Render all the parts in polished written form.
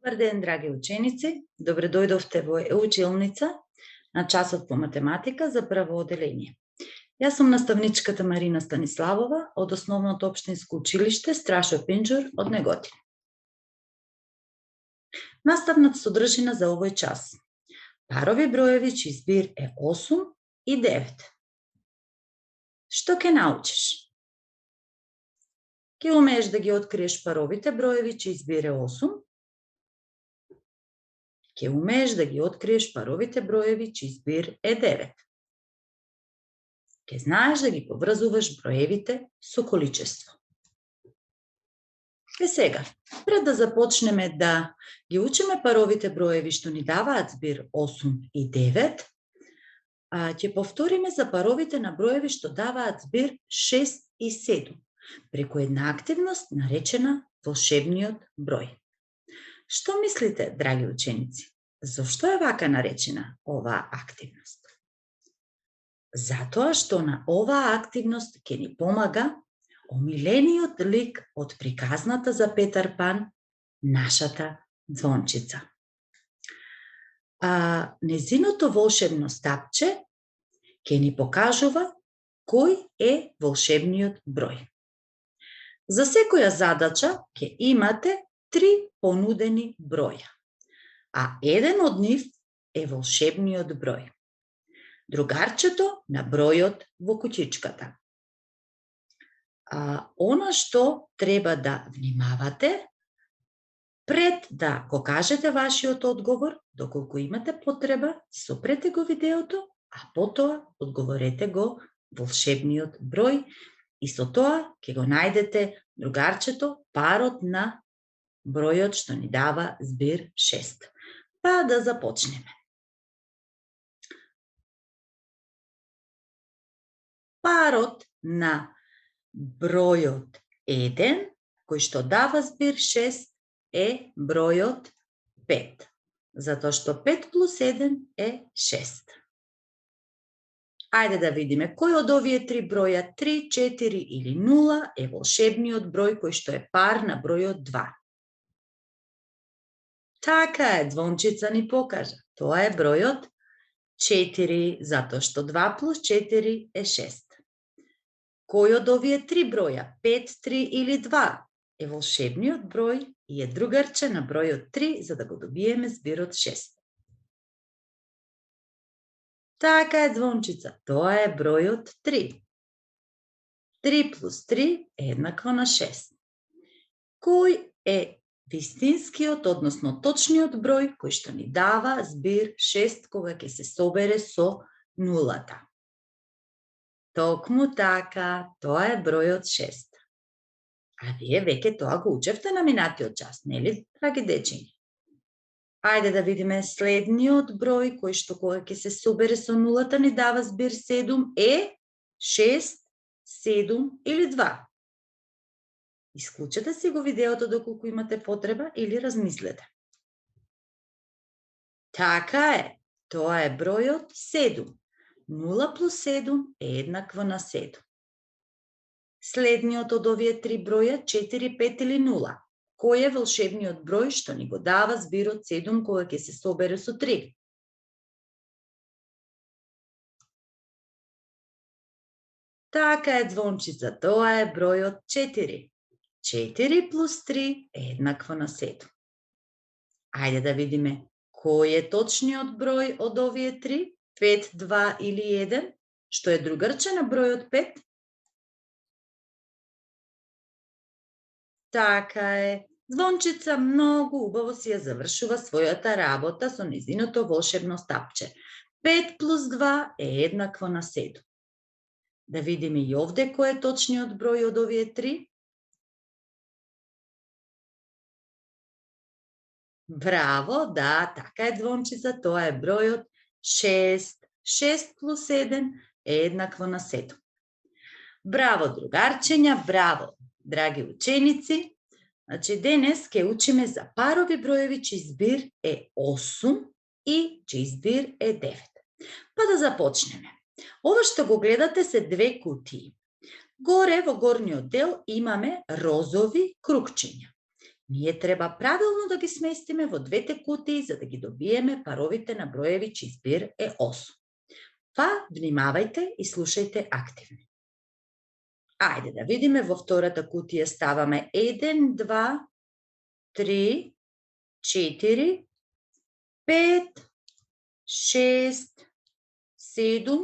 Добар ден, драги ученици! Добре дојдовте во училница на часот по математика за прво оделение. Јас сум наставничката Марина Станиславова од Основното општинско училиште Страшо Пинџур од Неготино. Наставната содржина за овој час. Парови броеви чиј збир е 8 и 9. Што ќе научиш? Ќе умееш да ги откриеш паровите броеви чиј збир е 8. Ќе умееш да ги откриеш паровите броеви чиј збир е 9. Ќе знаеш да ги поврзуваш броевите со количество. Сега, пред да започнеме да ги учиме паровите броеви што ни даваат збир 8 и 9, ќе повториме за паровите на броеви што даваат збир 6 и 7, преку една активност наречена волшебниот број. Што мислите, драги ученици? Зошто е вака наречена оваа активност? Затоа што на оваа активност ќе ни помага омилениот лик од приказната за Петар Пан, нашата ѕвончица. Незиното волшебно стапче ќе ни покажува кој е волшебниот број. За секоја задача ќе имате 3 понудени броја, а еден од нив е волшебниот број. Другарчето на бројот во кутичката. Она што треба да внимавате, пред да го кажете вашиот одговор, доколку имате потреба, сопрете го видеото, а потоа одговорете го волшебниот број и со тоа ќе го најдете другарчето, парот на бројот што ни дава збир 6. Па да започнеме. Парот на бројот 1, кој што дава збир 6, е бројот 5, затоа што 5 плюс 1 е 6. Ајде да видиме кој од овие 3 броја, 3, 4 или 0, е волшебниот број кој што е пар на бројот 2. Така е, ѕвончица ни покажа. Тоа е бројот 4, затоа што 2 плюс 4 е 6. Кој од овие 3 броја, 5, 3 или 2, е волшебниот број и е другарче на бројот 3, за да го добиеме збирот 6? Така е, ձвончица, тоа е бројот 3. 3 плюс 3 е еднакво на 6. Кој е вистинскиот, односно точниот број кој што ни дава збир 6 кога ќе се собере со нулата? Токму така, тоа е бројот 6. А вие веќе тоа го учевте на минатиот час, нели, драги дечиња? Ајде да видиме следниот број кој што кога ќе се собере со нулата ни дава збир 7 е 6, 7 или 2. Исклучете си го видеото доколку имате потреба или размислете. Така е, тоа е бројот 7. 0 плюс 7 е еднакво на 7. Следниот од овие 3 броја, 4, 5 или 0. Кој е волшебниот број што ни го дава збирот 7 кога ќе се собере со 3? Така е, ձвончица, тоа е бројот 4. 4 плюс 3 е еднакво на 7. Ајде да видиме кој е точниот број од овие 3, 5, 2 или 1, што е другарче на бројот 5? Така е, ձвончица многу убаво си ја завршува својата работа со незиното волшебно стапче. 5 плюс 2 е еднакво на 7. Да видиме и овде кој е точниот број од овие 3. Браво, да, така е, ձвончица, тоа е бројот 6. 6 плюс 1 е еднакво на 7. Браво, другарчења, браво, драги ученици. Значи, денес ќе учиме за парови броеви чиј збир е 8 и чиј збир е 9. Па да започнеме. Ова што го гледате се 2 кутии. Горе во горниот дел имаме розови кругчиња. ние треба правилно да ги сместиме во двете кутии за да ги добиеме паровите на броеви чиј збир е 8. Па, внимавајте и слушајте активно. Ајде да видиме, во втората кутија ставаме 1, 2, 3, 4, 5, 6, 7,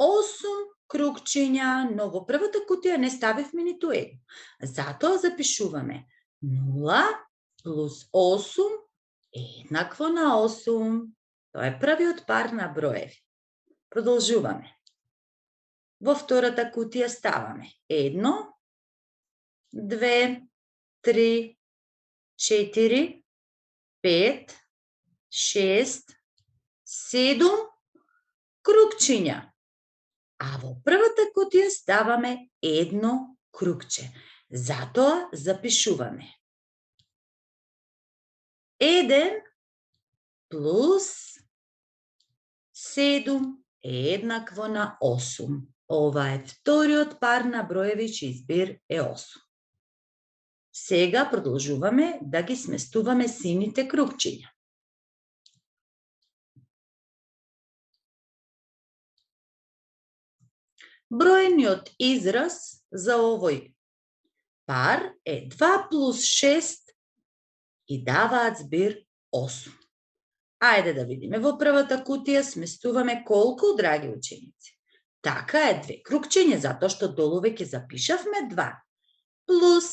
8 кругчиња, но во првата кутија не ставивме ниту едно. Затоа запишуваме 0 плюс 8 е еднакво на 8. Тоа е првиот пар на броеви. Продолжуваме. Во втората кутија ставаме 1, 2, 3, 4, 5, 6, 7 кругчиња. А во првата кутија ставаме едно кругче. Затоа запишуваме 1 плюс 7 е еднакво на 8. Ова е вториот пар на броеви чиј збир е 8. Сега продолжуваме да ги сместуваме сините кругчиња. Бројниот израз за овој пар е 2 плюс 6 и даваат збир 8. Ајде да видиме, во првата кутија сместуваме колку, драги ученици? Така е, 2 кругчиња, затоа што долу веќе запишавме 2. Плюс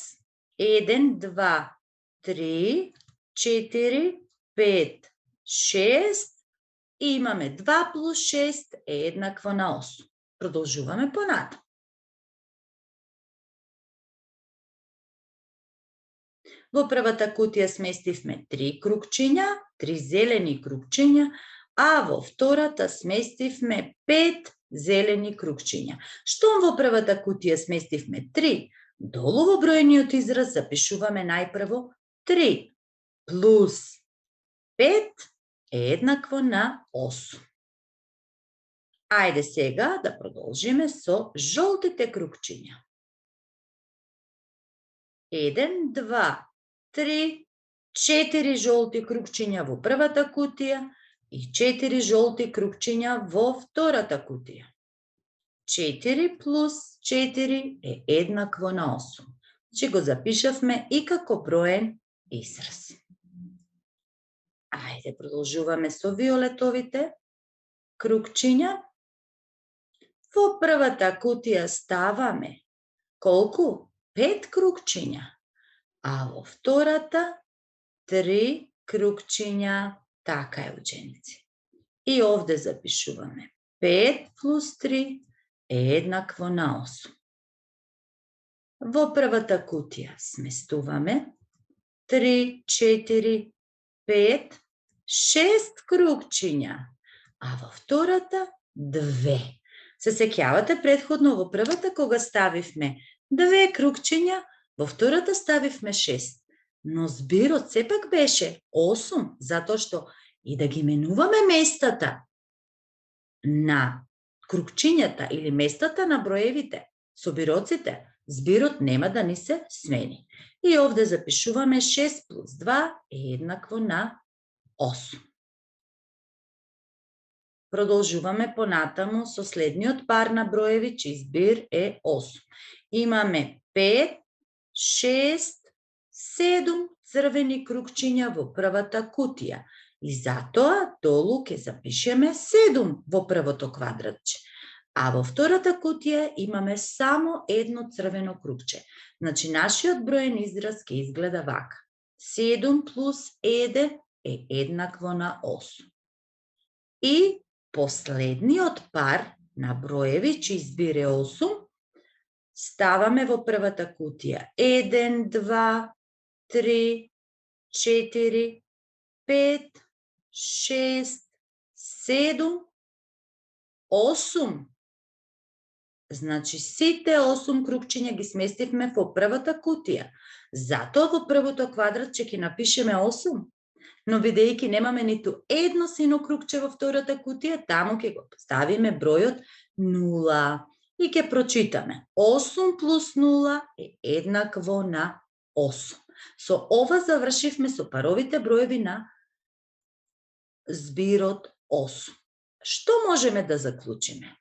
1, 2, 3, 4, 5, 6 и имаме 2 плюс 6 е еднакво на 8. Продолжуваме понатаму. Во првата кутија сместивме 3 кругчиња, 3 зелени кругчиња, а во втората сместивме 5 зелени кругчиња. Штом во првата кутија сместивме 3, долу во бројниот израз запишуваме најпрво 3 плюс 5 е еднакво на 8. Ајде сега да продолжиме со жолтите кругчиња. 1, 2, 3, 4 жолти кругчиња во првата кутија и 4 жолти кругчиња во втората кутија. 4 плюс 4 е еднакво на 8. Значи го запишавме и како броен израз. Ајде продолжуваме со виолетовите кругчиња. Во првата кутија ставаме колку? 5 кругчиња, а во втората 3 кругчиња. Така е, ученици. И овде запишуваме 5 плюс 3 е еднакво на 8. Во првата кутија сместуваме 3, 4, 5, 6 кругчиња, а во втората 2. Се сеќавате претходно во првата кога ставивме 2 кругчиња, во втората ставивме 6. Но збирот сепак беше 8, затоа што и да ги менуваме местата на кругчињата или местата на броевите, собироците, збирот нема да ни се смени. И овде запишуваме 6 плюс 2 е еднакво на 8. Продолжуваме понатаму со следниот пар на броеви чиј збир е 8. Имаме 5, 6, 7 црвени кругчиња во првата кутија и затоа долу ќе запишеме 7 во првото квадратче. А во втората кутија имаме само едно црвено кругче. Значи, нашиот броен израз ќе изгледа вака. 7 плюс 1 е еднакво на 8. И последниот пар на броеви чиј збир е 8 ставаме во првата кутија 1, 2, 3, 4, 5, 6, 7, 8. Значи, сите 8 кругчиња ги сместивме во првата кутија. Затоа во првото квадратче ќе напишеме 8. Но бидејќи немаме ниту едно сино кругче во втората кутија, таму ќе го ставиме бројот 0 и ќе прочитаме 8 плюс 0 е еднакво на 8. Со ова завршивме со паровите броеви на збирот 8. Што можеме да заклучиме?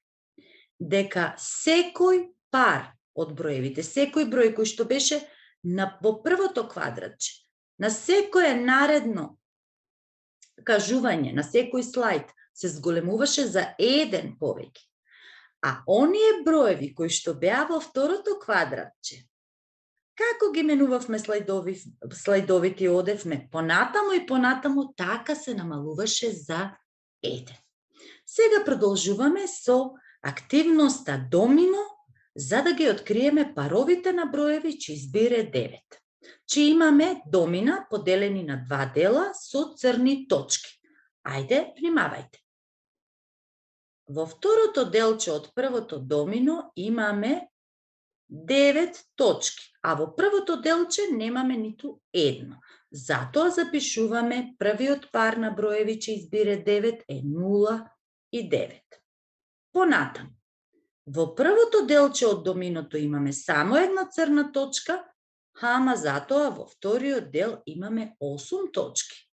Дека секој пар од броевите, секој број кој што беше во првото квадратче, на секое наредно кажување, на секој слайд, се зголемуваше за 1 повеќе. А оние броеви кои што беа во второто квадратче, како ги менувавме слайдовите и одевме понатаму и понатаму, така се намалуваше за 1. Сега продолжуваме со активноста домино, за да ги откриеме паровите на броеви чиј збир е 9. Че имаме домина поделени на 2 дела со црни точки. Ајде, внимавајте. Во второто делче од првото домино имаме 9 точки, а во првото делче немаме ниту едно. Затоа запишуваме првиот пар на броеви чиј збир е 9 е 0 и 9. Понатаму, во првото делче од доминото имаме само една црна точка, ама затоа во вториот дел имаме 8 точки.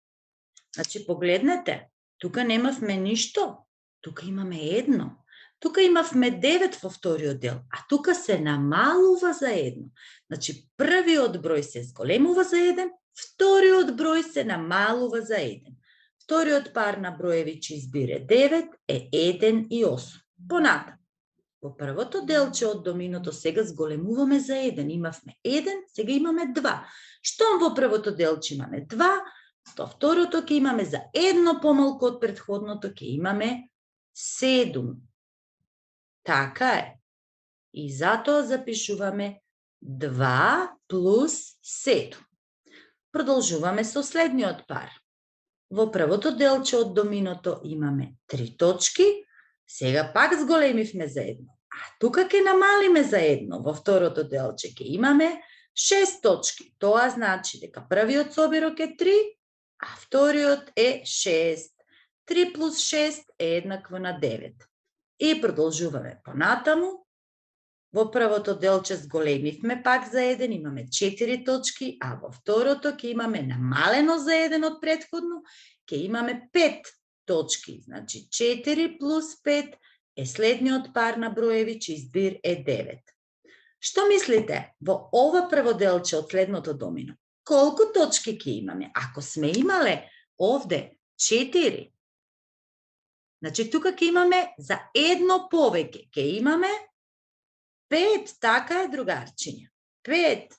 Значи, погледнете, тука немавме ништо, тука имаме едно. Тука имавме 9 во вториот дел, а тука се намалува за едно. Значи, првиот број се зголемува за 1, вториот број се намалува за 1. Вториот пар на броеви чиј збир е 9 е 1 и 8. Понатаму, во првото делче од доминото сега зголемуваме за 1. Имавме 1, сега имаме 2. Штом во првото делче имаме 2, во второто ќе имаме за едно помалку од претходното, ќе имаме 7. Така е. И затоа запишуваме 2 плюс 7. Продолжуваме со следниот пар. Во првото делче од доминото имаме 3 точки, сега пак зголемивме за едно. А тука ќе намалиме за едно. Во второто делче ќе имаме 6 точки. Тоа значи дека првиот собирок е 3, а вториот е 6. 3 плюс 6 е еднакво на 9. И продолжуваме понатаму. Во првото делче зголемивме пак за 1, имаме 4 точки, а во второто ќе имаме намалено за 1 од претходно, ќе имаме 5 точки. Значи 4 плюс 5 е следниот пар на броеви чиј збир е 9. Што мислите во ова прво делче од следното домино? Колку точки ќе имаме? Ако сме имале овде 4, значи тука ќе имаме за едно повеќе, ќе имаме 5, така е, другарчиња. 5.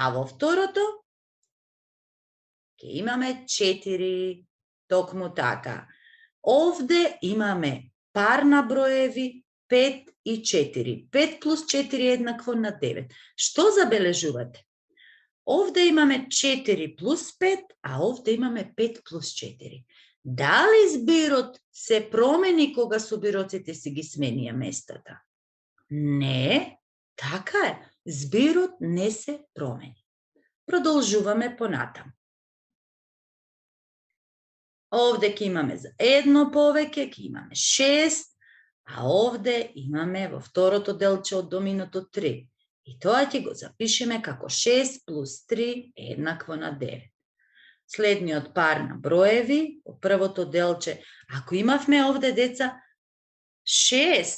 А во второто ќе имаме 4, токму така. Овде имаме пар на броеви 5 и 4. 5 плюс 4 е еднакво на 9. Што забележувате? Овде имаме 4 плюс 5, а овде имаме 5 плюс 4. Дали збирот се промени кога собироците си ги сменија местата? Не, така е. Збирот не се промени. Продолжуваме понатаму. Овде ќе имаме за едно повеќе, ќе имаме 6, а овде имаме во второто делче од доминото 3. И тоа ќе го запишеме како 6 плюс 3 е еднакво на 9. Следниот пар на броеви, во првото делче, ако имавме овде, деца, 6,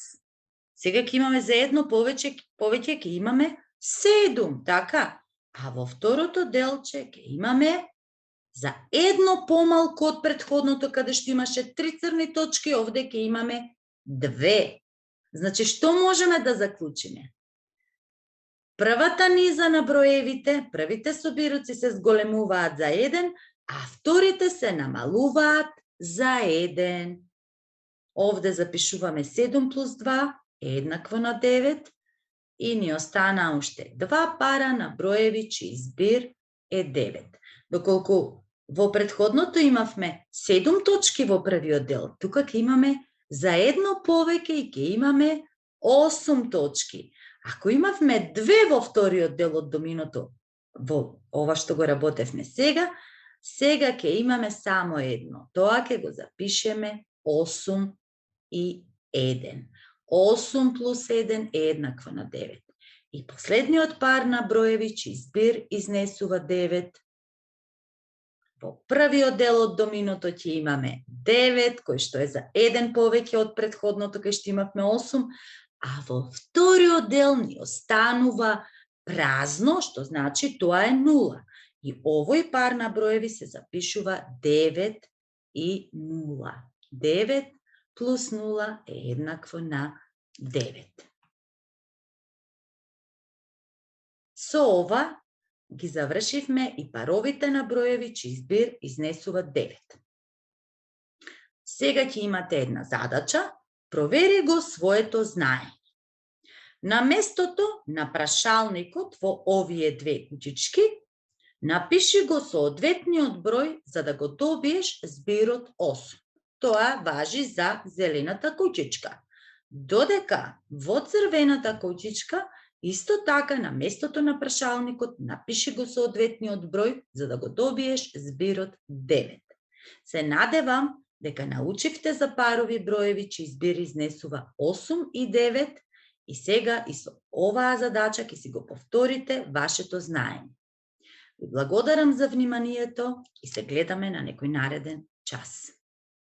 сега ќе имаме за едно повеќе ќе имаме 7, така? А во второто делче ќе имаме за едно помалку од претходното, каде што имаше 3 црни точки, овде ќе имаме 2. Значи, што можеме да заклучиме? Првата низа на броевите, првите собироци се зголемуваат за 1, а вторите се намалуваат за 1. Овде запишуваме 7 плюс 2 е еднакво на 9 и ни остана уште 2 пара на броеви чиј збир е 9. Доколку во претходното имавме 7 точки во првиот дел, тука ќе имаме за едно повеќе и ќе имаме 8 точки. Ако имавме 2 во вториот дел од доминото, во ова што го работевме сега ќе имаме само едно. Тоа ќе го запишеме 8 и 1. 8 плюс 1 е еднакво на 9. И последниот пар на броеви чиј збир изнесува 9. Во првиот дел од доминото ќе имаме 9, кој што е за 1 повеќе од претходното, кај што имавме 8, а во вториот дел ни останува празно, што значи тоа е 0. И овој пар на броеви се запишува 9 и 0. 9 плюс 0 е еднакво на 9. Со ова ги завршивме и паровите на броеви чиј збир изнесува 9. Сега ќе имате една задача, провери го своето знаење. На местото на прашалникот во овие две кучички, напиши го соодветниот број за да го добиеш збирот 8. Тоа важи за зелената кучичка. Додека во црвената кучичка, исто така на местото на прашалникот напиши го соодветниот број за да го добиеш збирот 9. Се надевам дека научивте за парови броеви чиј збир изнесува 8 и 9 и сега и со оваа задача ќе си го повторите вашето знаење. Ви благодарам за вниманието и се гледаме на некој нареден час.